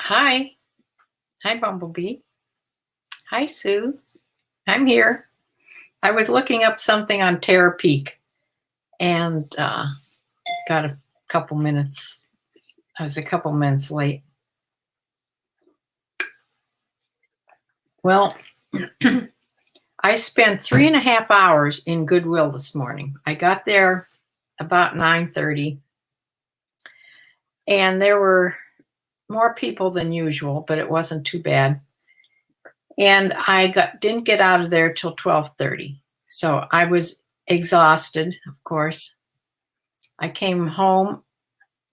Hi. Hi, Bumblebee. Hi, Sue. I'm here. I was looking up something on Terra Peak and got a couple minutes. I was a couple minutes late. Well, I spent 3.5 hours in Goodwill this morning. I got there about 9:30, and there were more people than usual, but it wasn't too bad. And I didn't get out of there till 12:30. So I was exhausted, of course. I came home,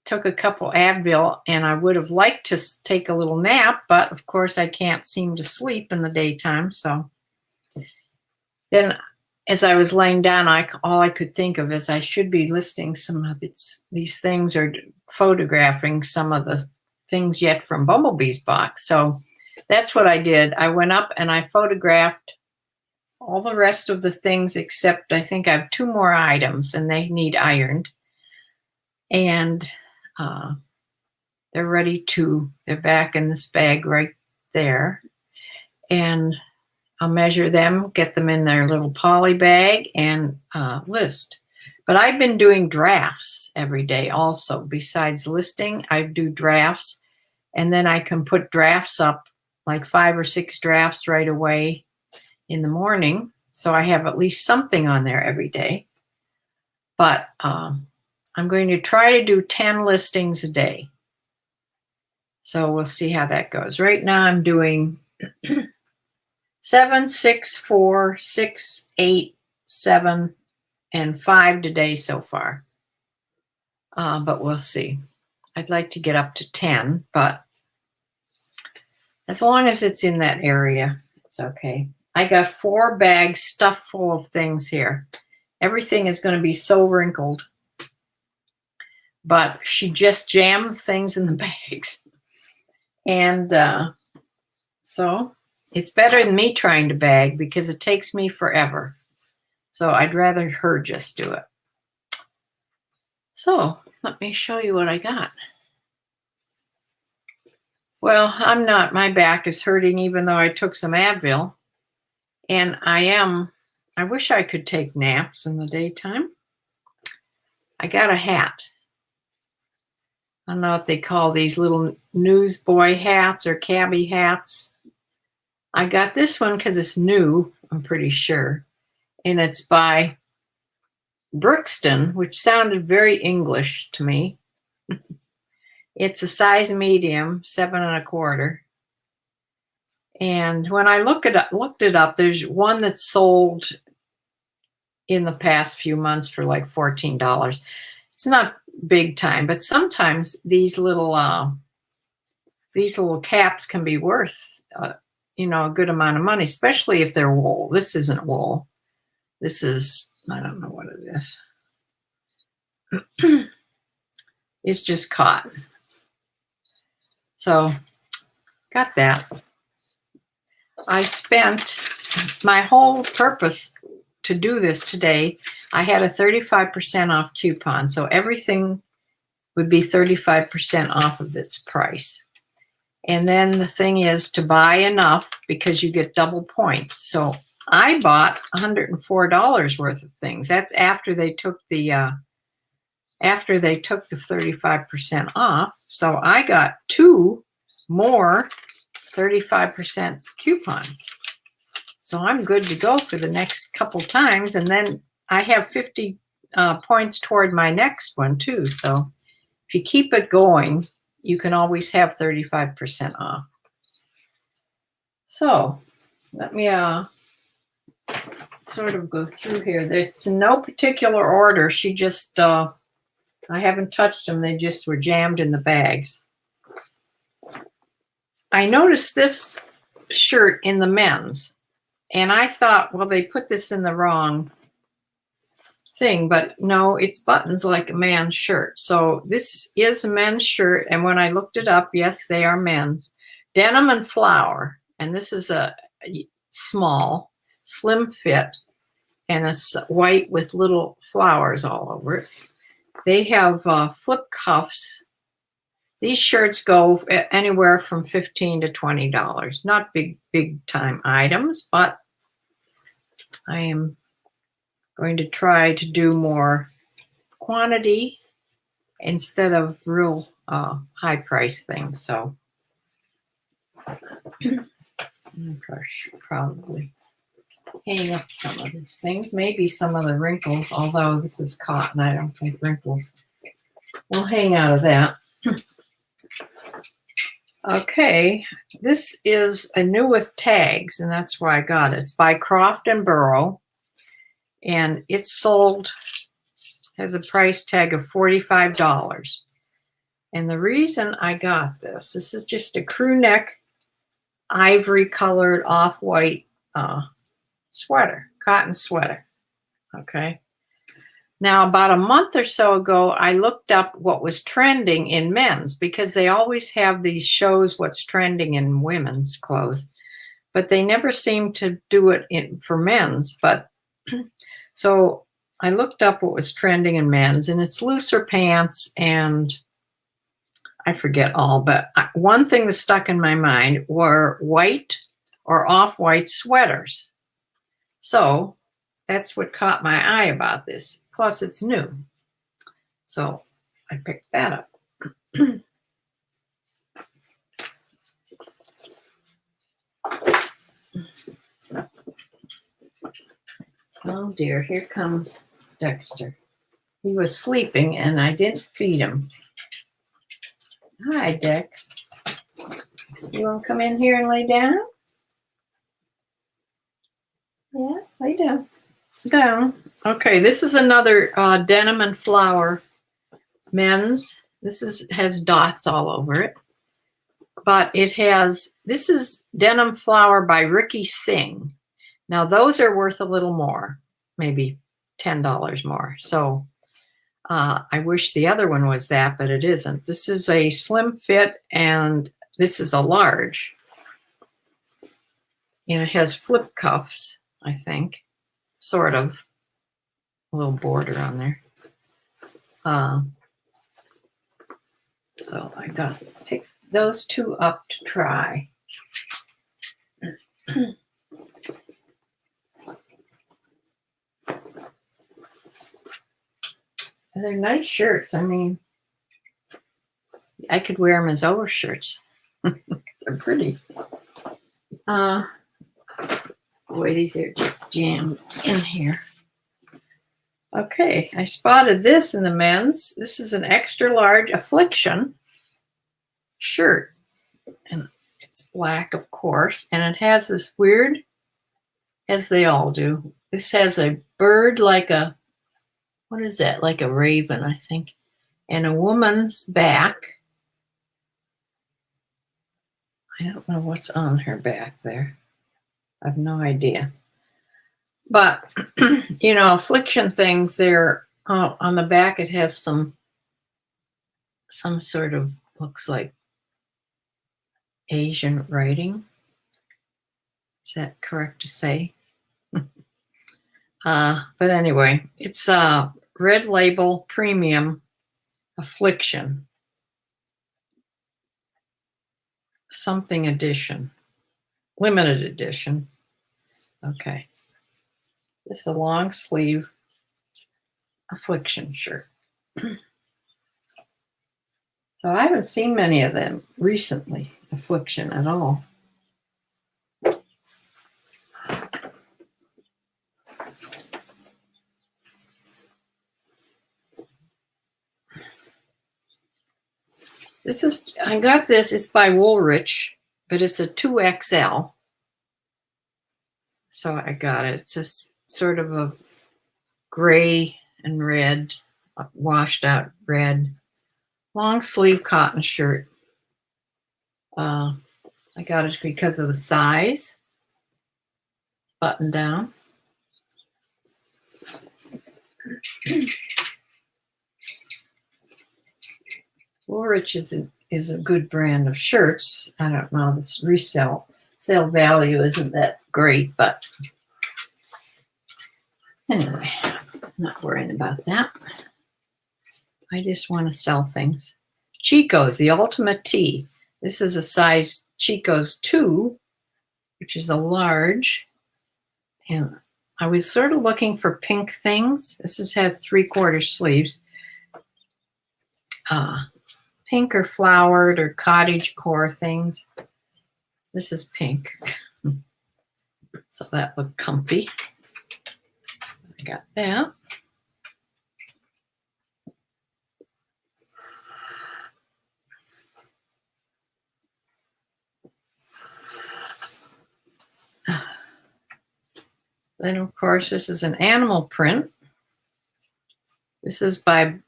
took a couple Advil, and I would have liked to take a little nap, but of course I can't seem to sleep in the daytime. So then as I was laying down, all I could think of is I should be listing some of these things or photographing some of the things yet from Bumblebee's box. So that's what I did. I went up and I photographed all the rest of the things, except I think I have 2 more items and they need ironed. And they're back in this bag right there. And I'll measure them, get them in their little poly bag and list. But I've been doing drafts every day also. Besides listing, I do drafts. And then I can put drafts up, like 5 or 6 drafts right away in the morning. So I have at least something on there every day. But I'm going to try to do 10 listings a day. So we'll see how that goes. Right now I'm doing 7, 6, 4, 6, 8, 7, and 5 today so far. But we'll see. I'd like to get up to 10, but as long as it's in that area, it's okay. I got 4 bags stuffed full of things here. Everything is going to be so wrinkled, but she just jammed things in the bags. And so it's better than me trying to bag because it takes me forever. So I'd rather her just do it. So let me show you what I got. Well, my back is hurting even though I took some Advil. And I wish I could take naps in the daytime. I got a hat. I don't know what they call these little newsboy hats or Cabbie hats. I got this one because it's new, I'm pretty sure. And it's by Brixton, which sounded very English to me. It's a size medium, 7 1/4. And when I looked it up, there's one that's sold in the past few months for like $14. It's not big time, but sometimes these little caps can be worth a good amount of money, especially if they're wool. This isn't wool. This is, I don't know what it is. It's just cotton. So got that. I spent my whole purpose to do this today. I had a 35% off coupon, so everything would be 35% off of its price. And then the thing is to buy enough because you get double points. So I bought $104 worth of things. That's after they took the 35% off. So I got 2 more 35% coupons. So I'm good to go for the next couple times. And then I have 50 points toward my next one too. So if you keep it going, you can always have 35% off. So let me sort of go through here. There's no particular order. She just, I haven't touched them. They just were jammed in the bags. I noticed this shirt in the men's, and I thought, well, they put this in the wrong thing, but no, it's buttons like a man's shirt. So this is a men's shirt, and when I looked it up, yes, they are men's. Denim and flower, and this is a small, slim fit, and it's white with little flowers all over it. They have flip cuffs These shirts go anywhere from $15 to $20. Not big time items, but I am going to try to do more quantity instead of real high price things. So probably hang up some of these things, maybe some of the wrinkles, although this is cotton. I don't think wrinkles will hang out of that. Okay, this is a new with tags, and that's why I got it. It's by Croft and Burrow, and it's sold, has a price tag of $45. And the reason I got this is just a crew neck, ivory colored off-white sweater, cotton sweater. Okay. Now, about a month or so ago, I looked up what was trending in men's, because they always have these shows what's trending in women's clothes, but they never seem to do it for men's. But so I looked up what was trending in men's, and it's looser pants, and I forget all, but one thing that stuck in my mind were white or off-white sweaters. So that's what caught my eye about this. Plus, it's new. So I picked that up. Oh dear, here comes Dexter. He was sleeping and I didn't feed him. Hi, Dex. You want to come in here and lay down? Yeah, lay down. Down. Okay, this is another denim and flower men's. This has dots all over it. But this is Denim Flower by Ricky Singh. Now, those are worth a little more, maybe $10 more. So I wish the other one was that, but it isn't. This is a slim fit, and this is a large. And it has flip cuffs, I think, sort of. A little border on there. So I got to pick those two up to try. And they're nice shirts. I mean, I could wear them as overshirts. They're pretty. Boy, these are just jammed in here. Okay, I spotted this in the men's. This is an extra large Affliction shirt. And it's black, of course. And it has this weird, as they all do, this has a bird like a, what is that? Like a raven, I think. And a woman's back. I don't know what's on her back there. I have no idea. But, you know, Affliction things, they're on the back, it has some sort of, looks like Asian writing. Is that correct to say? But anyway, it's a Red Label Premium Affliction. Something edition. Limited edition. Okay. This is a long sleeve Affliction shirt. So I haven't seen many of them recently, Affliction at all. I got this, it's by Woolrich, but it's a 2XL. So I got it. It's just sort of a gray and red, washed out red, long sleeve cotton shirt. I got it because of the size. Button down. Woolrich is a good brand of shirts. I don't know, this sale value isn't that great, but anyway, I'm not worrying about that. I just want to sell things. Chico's, the Ultimate Tee. This is a size Chico's 2, which is a large. And I was sort of looking for pink things. This has had 3/4 sleeves. Pink or flowered or cottage core things. This is pink. So that looked comfy. I got that. Then, of course, this is an animal print. This is by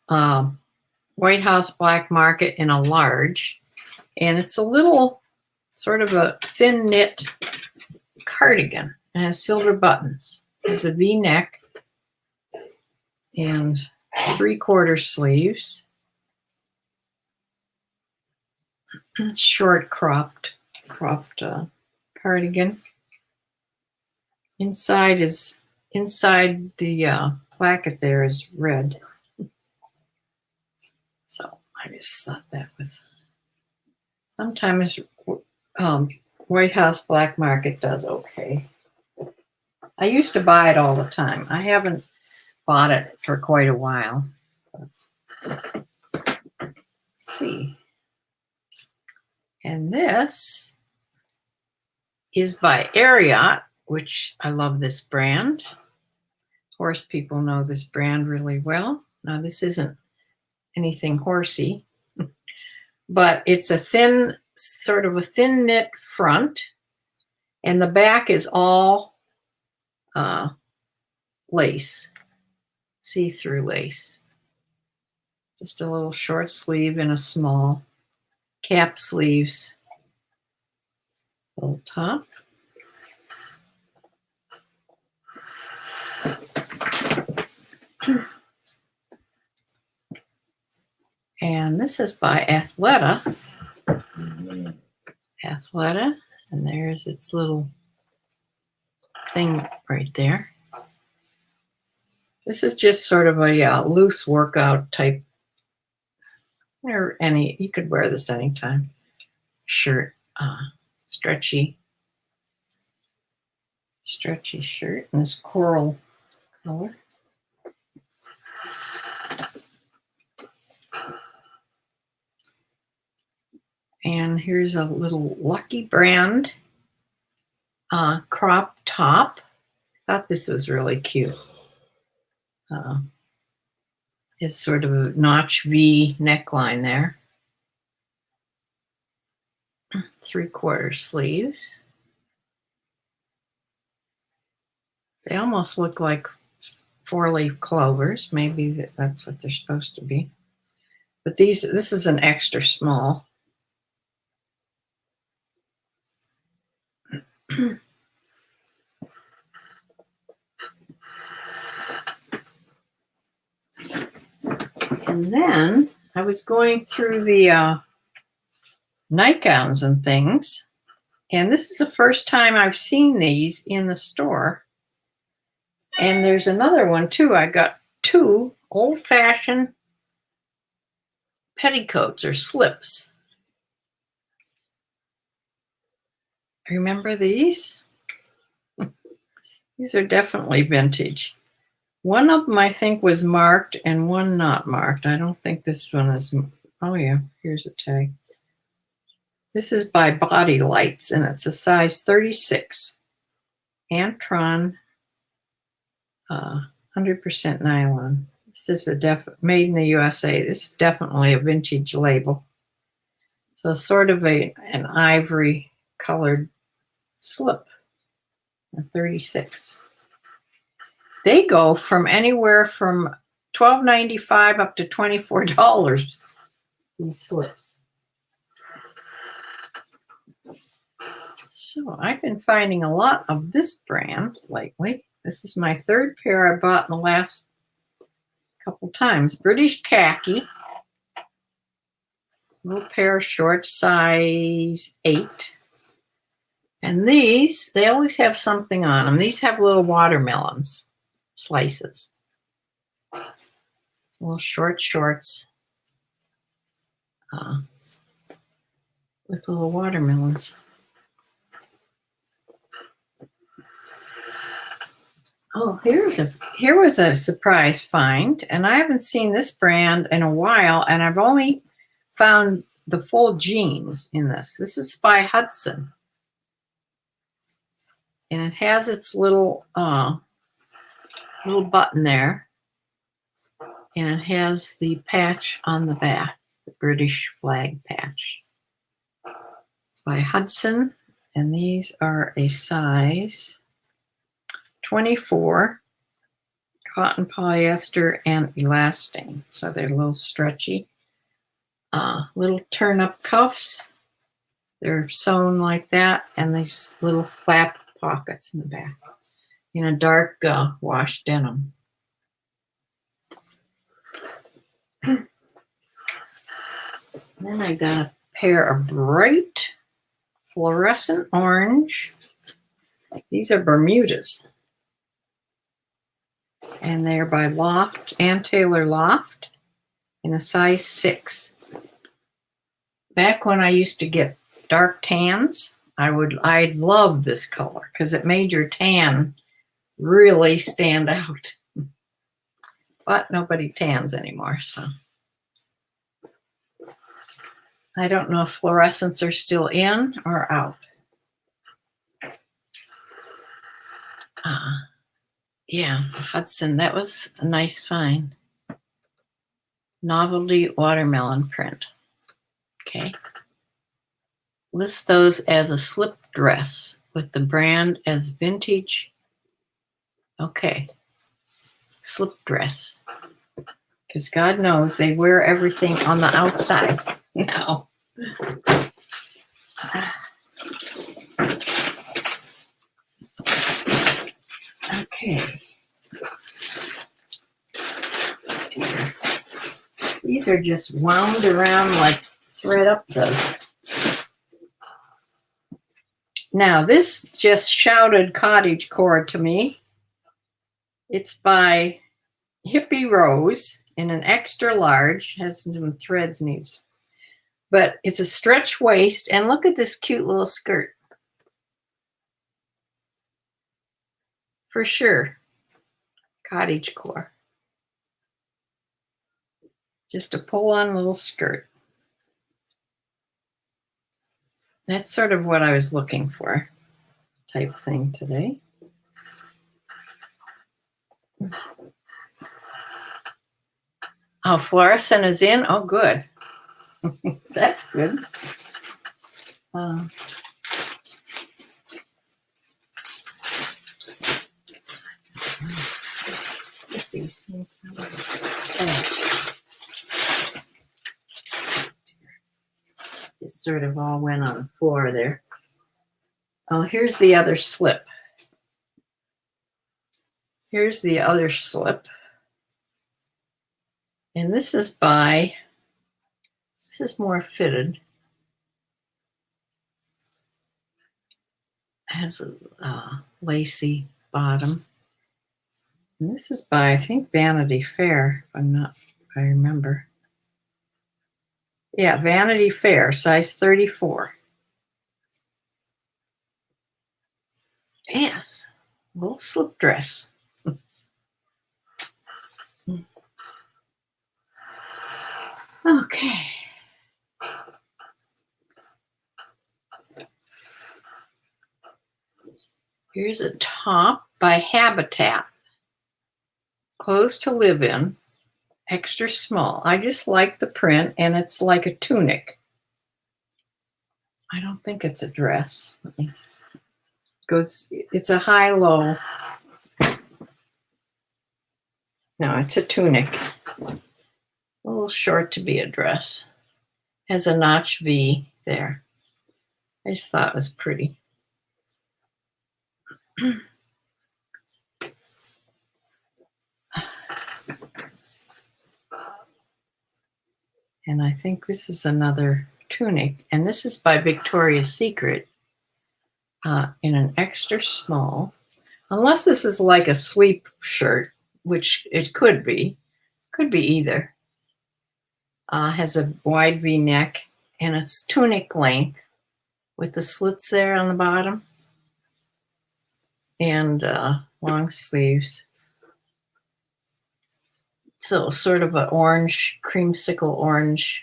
White House Black Market in a large. And it's a little sort of a thin knit cardigan. It has silver buttons. It's a V-neck and 3/4 sleeves. It's short cropped cardigan. Inside the placket there is red. So I just thought that was sometimes White House Black Market does okay. I used to buy it all the time. I haven't bought it for quite a while. Let's see. And this is by Ariat, which I love this brand. Horse people know this brand really well. Now, this isn't anything horsey, but it's a thin, sort of a thin knit front, and the back is all lace, see-through lace. Just a little short sleeve and a small cap sleeves, little top. And this is by Athleta. Athleta, and there's its little thing right there. This is just sort of a loose workout type, or you could wear this anytime. Shirt, stretchy shirt in this coral color. And here's a little Lucky Brand crop top. I thought this was really cute. It's sort of a notch V neckline there. 3/4 sleeves. They almost look like 4-leaf clovers. Maybe that's what they're supposed to be. But this is an extra small. And then I was going through the nightgowns and things, and this is the first time I've seen these in the store. And there's another one too. I got 2 old-fashioned petticoats or slips. Remember these? These are definitely vintage. One of them I think was marked and one not marked. I don't think this one is. Oh yeah, here's a tag. This is by Body Lights, and it's a size 36. Antron, 100% nylon. This is made in the USA. This is definitely a vintage label. So sort of an ivory colored slip, a 36. They go from anywhere from $12.95 up to $24, these slips. So I've been finding a lot of this brand lately. This is my 3rd pair I bought in the last couple times. British Khaki. Little pair of shorts, size 8. And these, they always have something on them. These have little watermelons, slices. Little short shorts. with little watermelons. Oh, here was a surprise find, and I haven't seen this brand in a while, and I've only found the full jeans in this. This is by Hudson, and it has its little button there, and it has the patch on the back, the British flag patch. It's by Hudson, and these are a size 24, cotton, polyester, and elastane. So they're a little stretchy. Little turn-up cuffs. They're sewn like that, and these little flap pockets in the back in a dark wash denim. Then I got a pair of bright fluorescent orange. These are Bermudas. And they're by Loft and Taylor Loft in a size 6. Back when I used to get dark tans, I loved this color because it made your tan really stand out. But nobody tans anymore, so I don't know if fluorescents are still in or out. Yeah, Hudson, that was a nice find. Novelty watermelon print. Okay. List those as a slip dress with the brand as vintage. Okay. Slip dress. Because God knows they wear everything on the outside now. Okay. These are just wound around like thread up does. Now, this just shouted cottagecore to me. It's by Hippie Rose in an extra large, has some threads needs. But it's a stretch waist, and look at this cute little skirt. For sure, cottagecore. Just a pull-on little skirt. That's sort of what I was looking for, type thing today. Oh, fluorescent is in? Oh, good. That's good. These things. It sort of all went on the floor there. Oh, here's the other slip. Here's the other slip. And this is more fitted. Has a lacy bottom. And this is by, I think, Vanity Fair, if I remember. Yeah, Vanity Fair, size 34. Yes, a little slip dress. Okay. Here's a top by Habitat. Clothes to live in. Extra small. I just like the print, and it's like a tunic. I don't think it's a dress. It's a high-low. No, it's a tunic. A little short to be a dress. Has a notch V there. I just thought it was pretty. And I think this is another tunic. And this is by Victoria's Secret in an extra small. Unless this is like a sleep shirt, which it could be. Could be either. Has a wide V-neck, and it's tunic length with the slits there on the bottom, and long sleeves. So sort of an orange, creamsicle orange,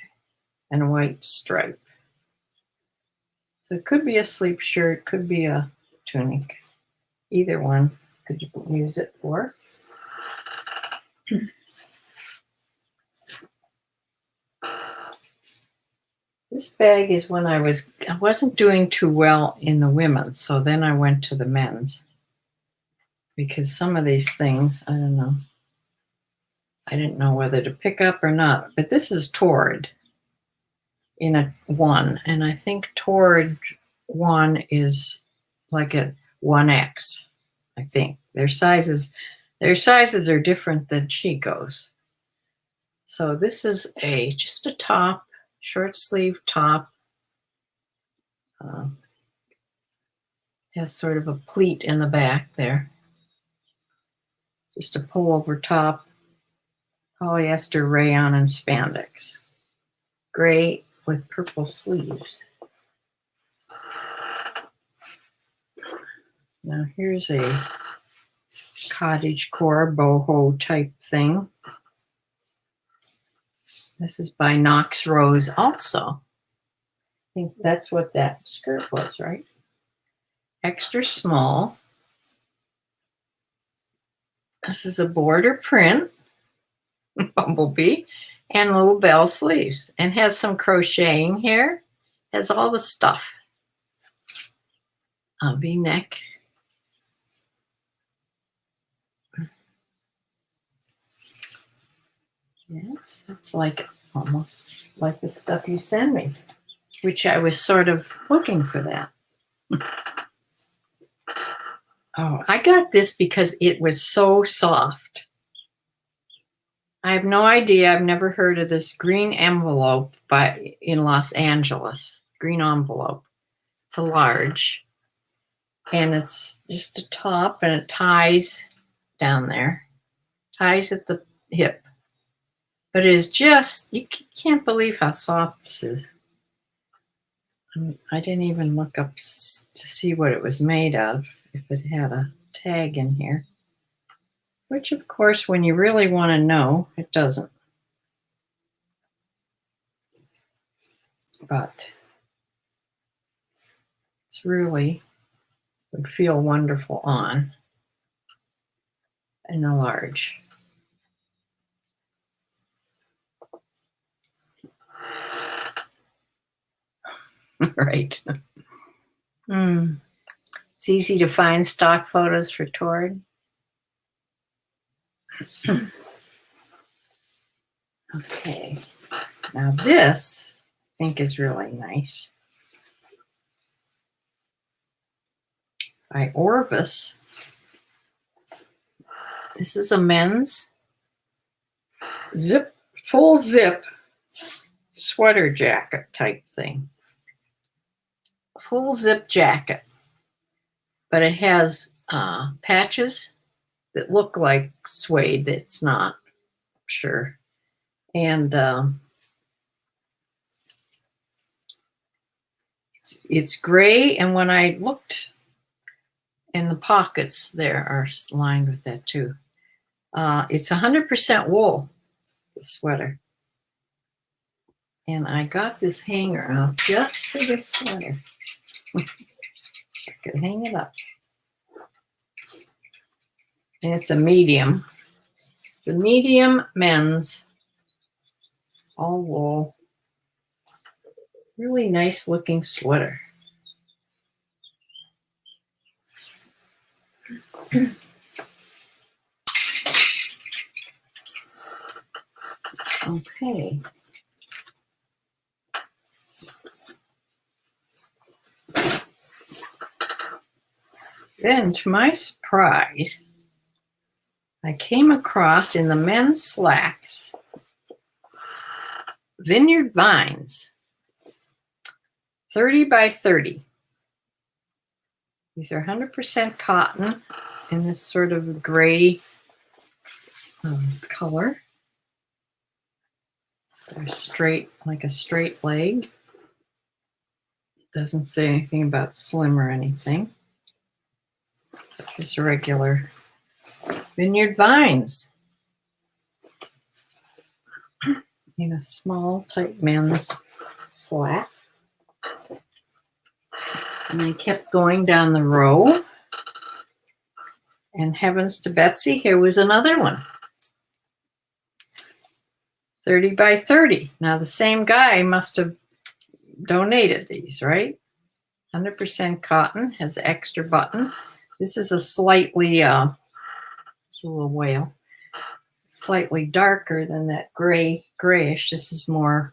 and a white stripe. So it could be a sleep shirt, could be a tunic. Either one could you use it for. This bag is when I wasn't doing too well in the women's, so then I went to the men's. Because some of these things, I don't know. I didn't know whether to pick up or not. But this is Torrid in a 1. And I think Torrid 1 is like a 1X, I think. Their sizes are different than Chico's. So this is just a top, short sleeve top. Has sort of a pleat in the back there. Just a pullover top, polyester rayon and spandex. Gray with purple sleeves. Now here's a cottagecore boho type thing. This is by Knox Rose also. I think that's what that skirt was, right? Extra small. This is a border print, bumblebee, and little bell sleeves, and has some crocheting here. Has all the stuff. V-neck. Yes, it's like almost like the stuff you send me, which I was sort of looking for that. Oh, I got this because it was so soft. I have no idea. I've never heard of this green envelope in Los Angeles. Green envelope. It's a large. And it's just a top, and it ties down there. Ties at the hip. But it is just, you can't believe how soft this is. I didn't even look up to see what it was made of, if it had a tag in here. Which, of course, when you really want to know, it doesn't. But it's really, would feel wonderful on in a large. Right. It's easy to find stock photos for Torrid. Okay. Now this, I think, is really nice. By Orvis. This is a men's full zip sweater jacket type thing. Full zip jacket, but it has patches that look like suede. It's not, sure. And it's gray, and when I looked in the pockets, there are lined with that too. It's 100% wool, the sweater. And I got this hanger out just for this sweater. I could hang it up. And it's a medium. It's a medium men's, all wool. Really nice looking sweater. Okay. Then, to my surprise, I came across in the men's slacks Vineyard Vines, 30 by 30. These are 100% cotton in this sort of gray color. They're straight, like a straight leg. Doesn't say anything about slim or anything. Just regular Vineyard Vines. In a small, tight men's slack. And I kept going down the row. And heavens to Betsy, here was another one. 30 by 30. Now the same guy must have donated these, right? 100% cotton, has extra button. This is a slightly, it's a little whale, slightly darker than that grayish. This is more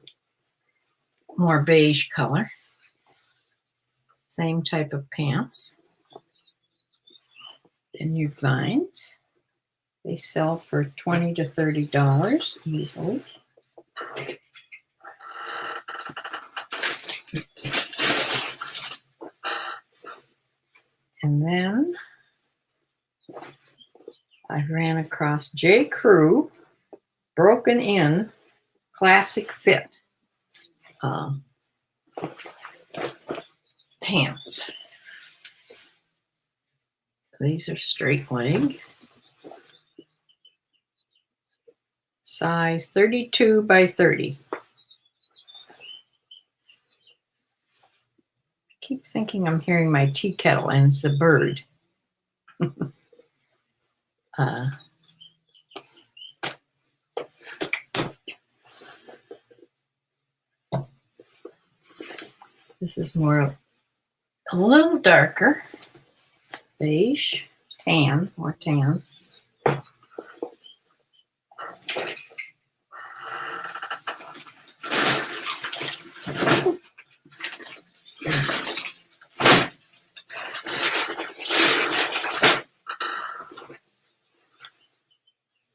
beige color. Same type of pants. Vineyard Vines. They sell for $20 to $30 easily. And then I ran across J. Crew Broken In Classic Fit pants. These are straight leg. Size 32 by 30. I keep thinking I'm hearing my tea kettle and it's a bird. This is more, a little darker, beige, tan, more tan.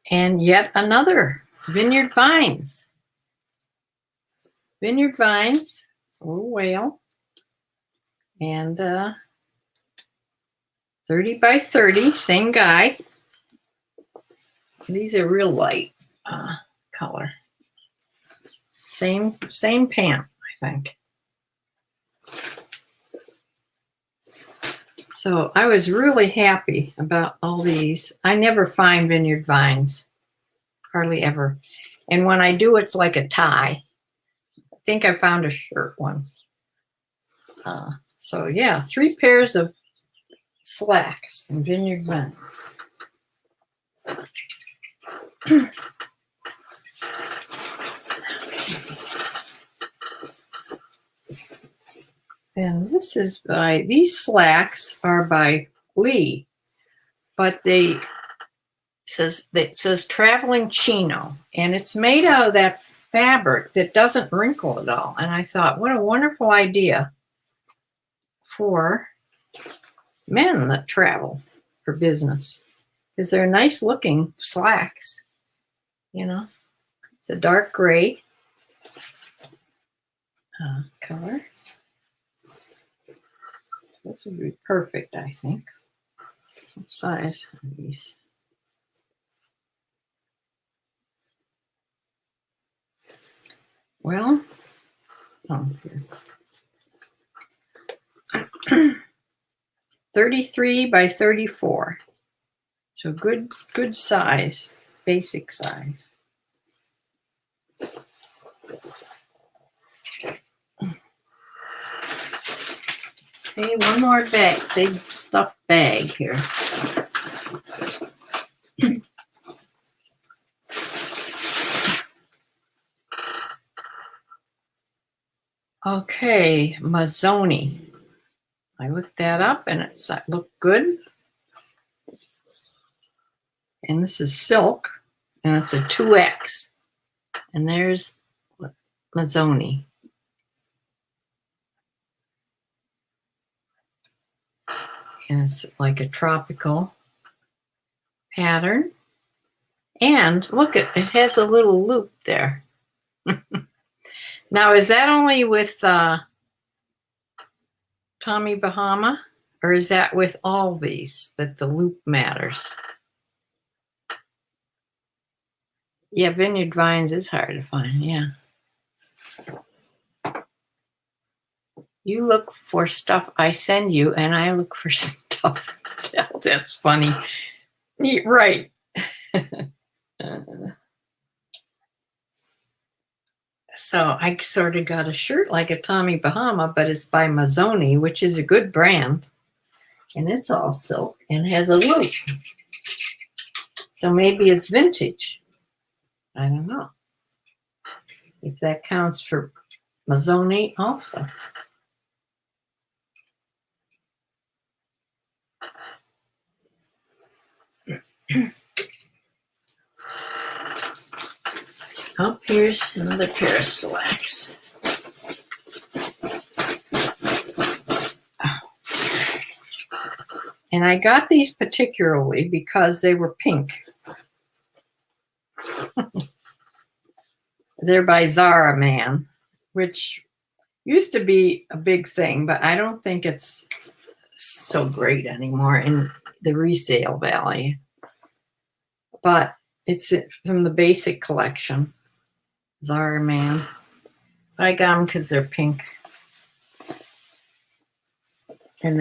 And yet another Vineyard Vines. Vineyard Vines, a little whale. And 30 by 30, same guy. These are real light color. Same pant, I think. So I was really happy about all these. I never find Vineyard Vines, hardly ever. And when I do, it's like a tie. I think I found a shirt once. So yeah, 3 pairs of slacks in Vineyard Vines. And this is by, these slacks are by Lee, but it says traveling chino, and it's made out of that fabric that doesn't wrinkle at all. And I thought, what a wonderful idea for men that travel for business, because they're nice looking slacks, you know. It's a dark gray color. This would be perfect, I think. What size are these? Well, oh, here. 33 by 34. So good size, basic size. Okay, one more bag, big stuffed bag here. Okay, Mazzoni. I looked that up and it looked good. And this is silk, and it's a 2X. And there's Mazzoni. And it's like a tropical pattern. And look, it has a little loop there. Now, is that only with Tommy Bahama? Or is that with all these, that the loop matters? Yeah, Vineyard Vines is hard to find, yeah. You look for stuff I send you, and I look for stuff for sale. That's funny. Right. So I sort of got a shirt like a Tommy Bahama, but it's by Mazzoni, which is a good brand. And it's all silk and has a loop. So maybe it's vintage. I don't know if that counts for Mazzoni also. Oh, here's another pair of slacks. And I got these particularly because they were pink. They're by Zara Man, which used to be a big thing, but I don't think it's so great anymore in the resale value. But it's from the basic collection, Zara Man. I got them because they're pink. And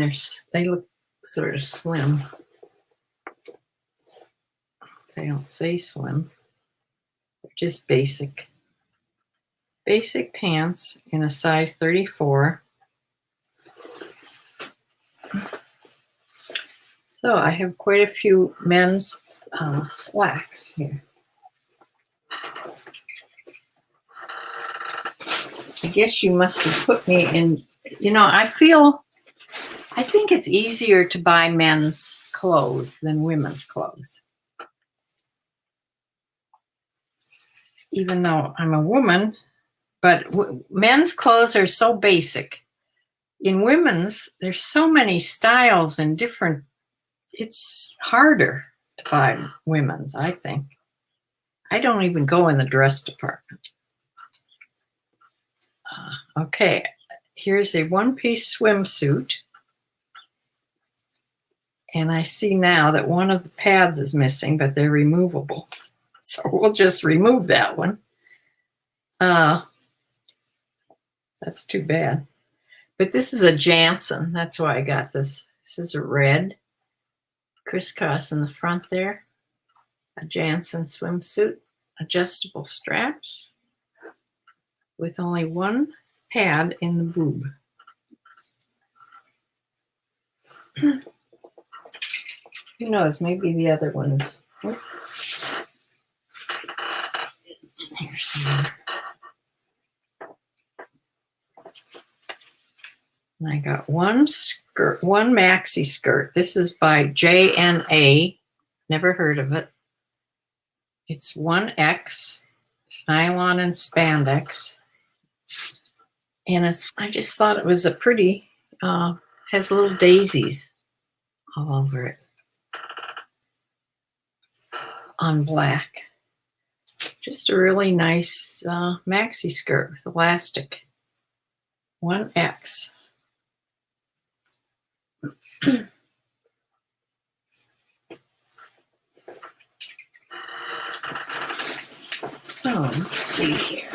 they look sort of slim. They don't say slim. They're just basic. Basic pants in a size 34. So I have quite a few men's slacks here. I guess you must have put me in, I think it's easier to buy men's clothes than women's clothes. Even though I'm a woman, but men's clothes are so basic. In women's, there's so many styles and different, it's harder to buy women's, I think. I don't even go in the dress department. Okay, here's a one-piece swimsuit. And I see now that one of the pads is missing, but they're removable. So we'll just remove that one. That's too bad. But this is a Jansen. That's why I got this. This is a red crisscross in the front there. A Jansen swimsuit. Adjustable straps with only one pad in the boob. Who knows? Maybe the other one's. It's in here somewhere. And I got one skirt, one maxi skirt. This is by JNA. Never heard of it. It's 1X, nylon and spandex. And I just thought it was a pretty, has little daisies all over it. On black. Just a really nice maxi skirt with elastic. 1X. So let's see here.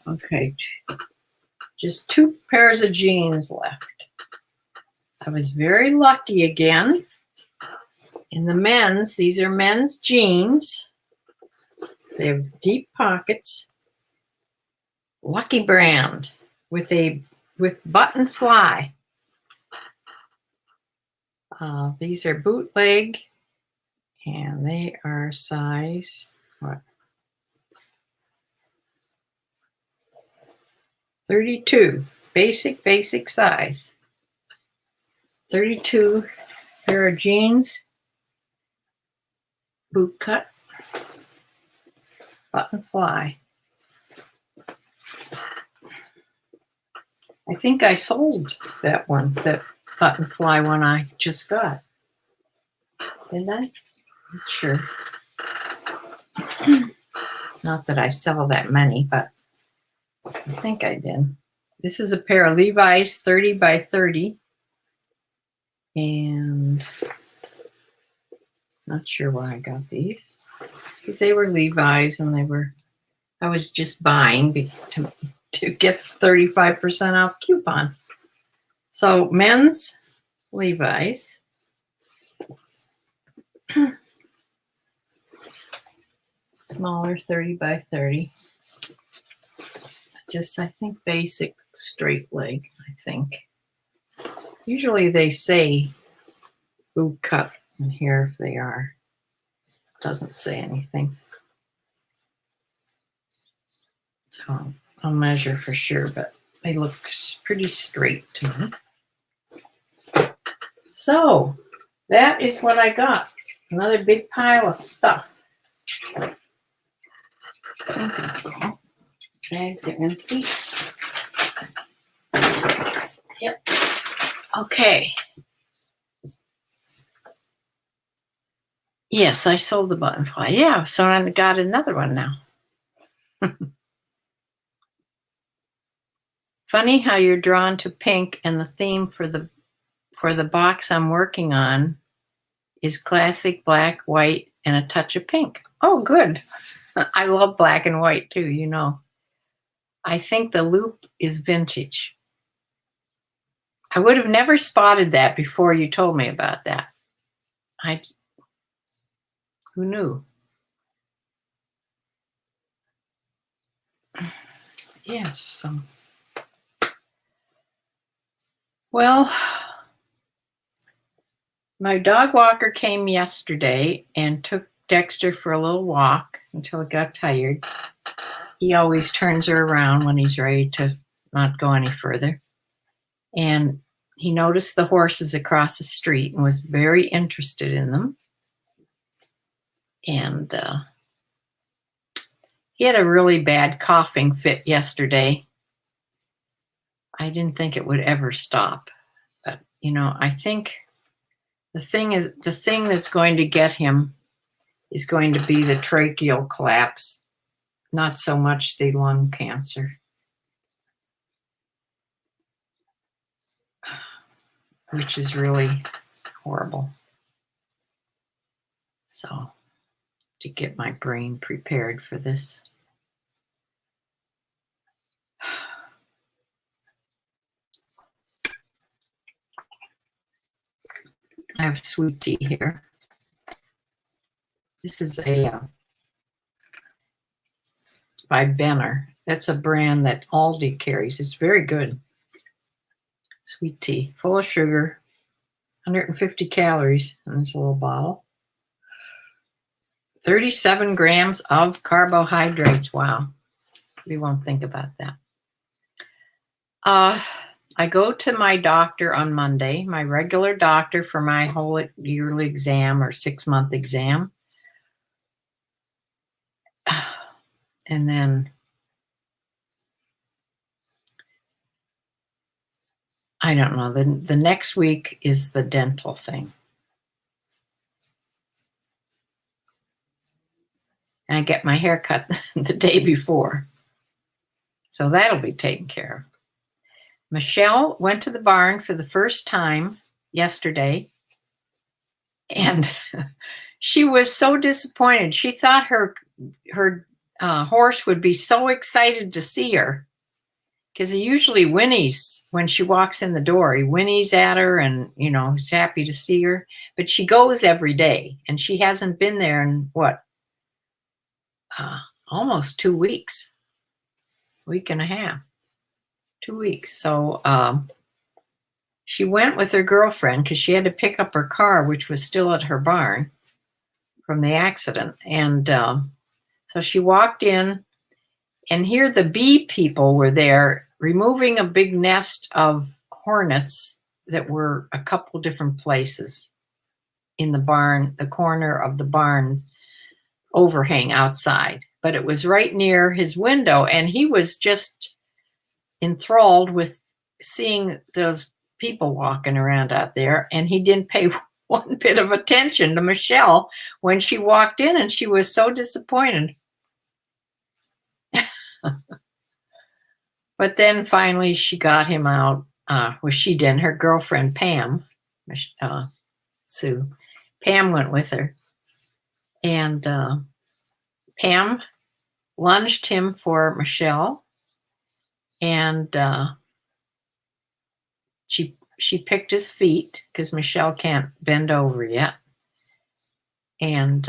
Okay, just 2 pairs of jeans left. I was very lucky again. In the men's, these are men's jeans. They have deep pockets. Lucky brand with button fly. These are bootleg, and they are size what? 32. Basic size. 32 pair of jeans. Boot cut. Button fly. I think I sold that one, that button fly one I just got. Didn't I? Not sure. It's not that I sell that many, but I think I did. This is a pair of Levi's 30 by 30. And Not sure why I got these. Because they were Levi's and I was just buying to get 35% off coupon. So men's Levi's. Smaller, 30 by 30. Just, I think, basic straight leg, I think. Usually they say boot cut in here if they are. Doesn't say anything. So I'll measure for sure, but they look pretty straight to me. So that is what I got. Another big pile of stuff. I think that's all. Bags are empty. Yep. Okay. Yes, I sold the buttonfly. Yeah, so I got another one now. Funny how you're drawn to pink, and the theme for the box I'm working on is classic black, white, and a touch of pink. Oh, good. I love black and white too, you know. I think the loop is vintage. I would have never spotted that before you told me about that. Who knew? Yes. Well, my dog walker came yesterday and took Dexter for a little walk until he got tired. He always turns her around when he's ready to not go any further. And he noticed the horses across the street and was very interested in them. And he had a really bad coughing fit yesterday. I didn't think it would ever stop. But, you know, I think the thing that's going to get him is going to be the tracheal collapse, not so much the lung cancer, which is really horrible. So, to get my brain prepared for this. I have sweet tea here. This is by Benner. That's a brand that Aldi carries. It's very good. Sweet tea, full of sugar, 150 calories in this little bottle. 37 grams of carbohydrates. Wow. We won't think about that. I go to my doctor on Monday, my regular doctor, for my whole yearly exam or 6-month exam. And then I don't know, the next week is the dental thing. And I get my hair cut the day before. So that'll be taken care of. Michelle went to the barn for the first time yesterday, and she was so disappointed. She thought her horse would be so excited to see her, because he usually whinnies when she walks in the door. He whinnies at her and, you know, he's happy to see her. But she goes every day, and she hasn't been there in, almost 2 weeks, week and a half. 2 weeks. So she went with her girlfriend because she had to pick up her car, which was still at her barn from the accident. And so she walked in, and here the bee people were there removing a big nest of hornets that were a couple different places in the barn, the corner of the barn's overhang outside. But it was right near his window, and he was just enthralled with seeing those people walking around out there, and he didn't pay one bit of attention to Michelle when she walked in, and she was so disappointed. But then finally she got him out. Well, she didn't. Her girlfriend Pam, Sue, Pam went with her, And Pam lunged him for Michelle, and she picked his feet because Michelle can't bend over yet. And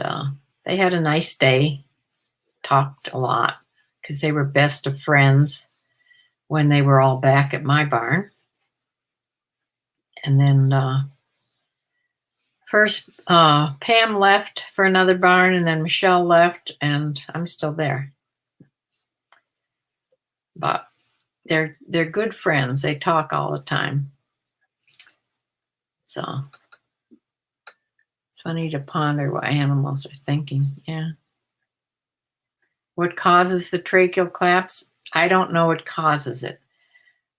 they had a nice day, talked a lot because they were best of friends when they were all back at my barn. And then first Pam left for another barn, and then Michelle left, and I'm still there. But they're good friends. They talk all the time. So it's funny to ponder what animals are thinking. Yeah. What causes the tracheal collapse? I don't know what causes it.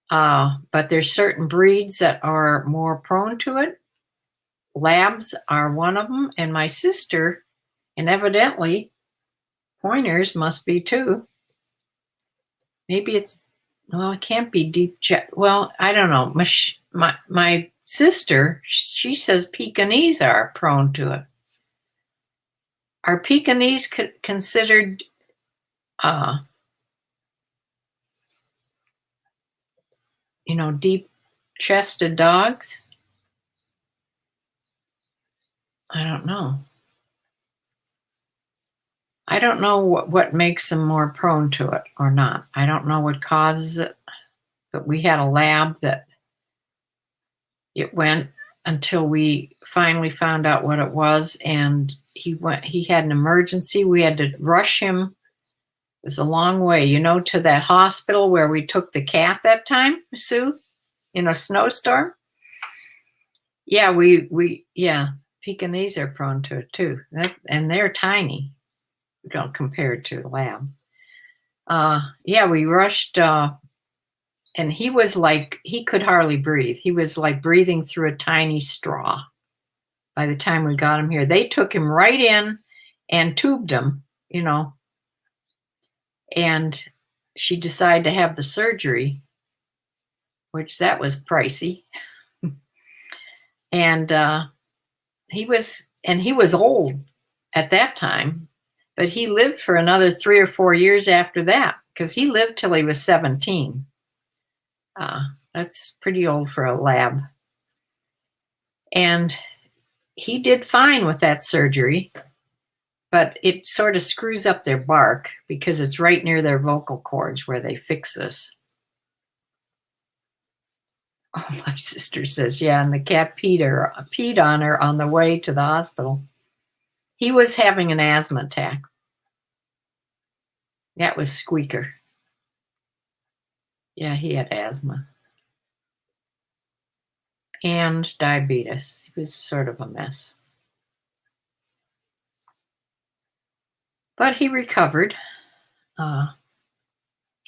But there's certain breeds that are more prone to it. Labs are one of them, and my sister, and evidently pointers must be too. Maybe it's, well, it can't be deep jet. Well, I don't know. My sister, she says Pekingese are prone to it. Are Pekingese considered deep-chested dogs? I don't know. I don't know what makes them more prone to it or not. I don't know what causes it, but we had a lab that it went until we finally found out what it was, and he had an emergency. We had to rush him. It was a long way, to that hospital where we took the cat that time, Sue, in a snowstorm. Yeah, Pekingese are prone to it too. And they're tiny. Don't compare it to a lab. We rushed, and he was like, he could hardly breathe. He was like breathing through a tiny straw by the time we got him here. They took him right in and tubed him, and she decided to have the surgery, which that was pricey. And he was old at that time, but he lived for another 3 or 4 years after that, because he lived till he was 17. That's pretty old for a lab. And he did fine with that surgery, but it sort of screws up their bark because it's right near their vocal cords where they fix this. Oh, my sister says, yeah, and the cat peed on her on the way to the hospital. He was having an asthma attack. That was Squeaker. Yeah, he had asthma. And diabetes. He was sort of a mess. But he recovered. I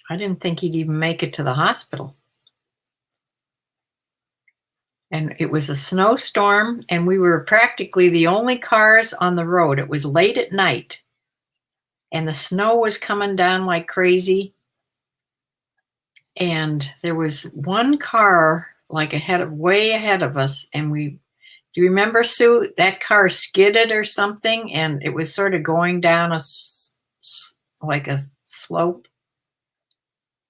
didn't think he'd even make it to the hospital. And it was a snowstorm, and we were practically the only cars on the road. It was late at night, and the snow was coming down like crazy. And there was one car like way ahead of us, and do you remember, Sue? That car skidded or something, and it was sort of going down like a slope.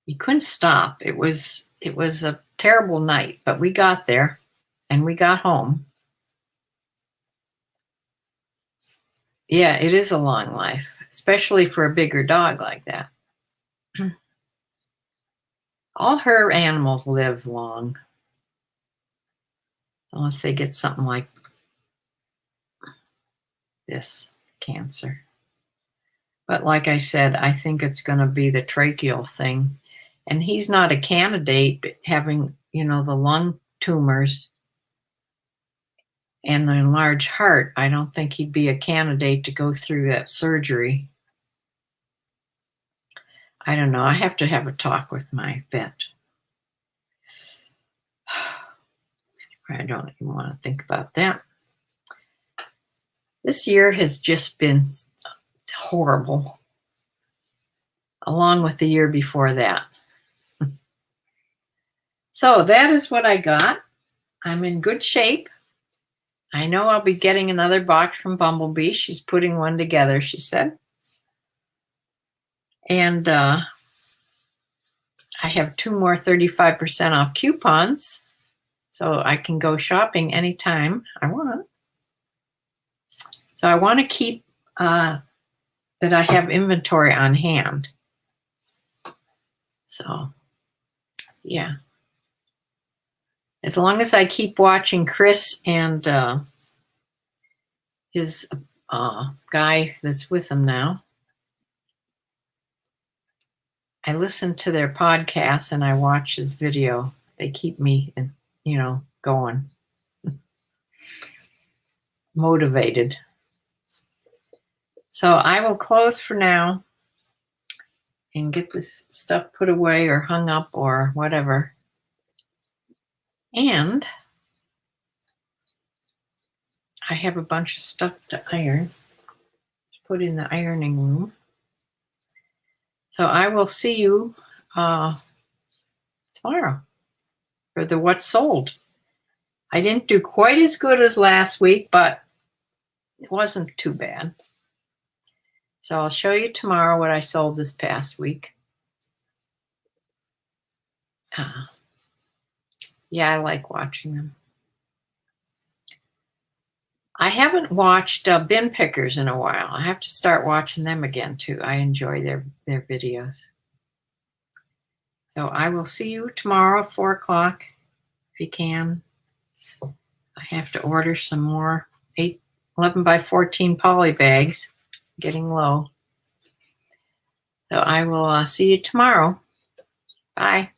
You couldn't stop. It was a terrible night, but we got there and we got home. Yeah, it is a long life, especially for a bigger dog like that. All her animals live long, unless they get something like this, cancer. But like I said, I think it's going to be the tracheal thing. And he's not a candidate, but having, the lung tumors and the enlarged heart, I don't think he'd be a candidate to go through that surgery. I don't know. I have to have a talk with my vet. I don't even want to think about that. This year has just been horrible, along with the year before that. So that is what I got. I'm in good shape. I know I'll be getting another box from Bumblebee. She's putting one together, she said. And I have 2 more 35% off coupons, so I can go shopping anytime I want. So I want to keep that I have inventory on hand. So, yeah. As long as I keep watching Chris and his guy that's with him now, I listen to their podcast and I watch his video. They keep me, going, motivated. So I will close for now and get this stuff put away or hung up or whatever. And I have a bunch of stuff to iron. Put in the ironing room. So I will see you tomorrow for the What's Sold. I didn't do quite as good as last week, but it wasn't too bad. So I'll show you tomorrow what I sold this past week. Yeah, I like watching them. I haven't watched Bin Pickers in a while. I have to start watching them again too. I enjoy their videos. So I will see you tomorrow at 4 o'clock if you can. I have to order some more 11 by 14 poly bags. Getting low. So I will see you tomorrow. Bye.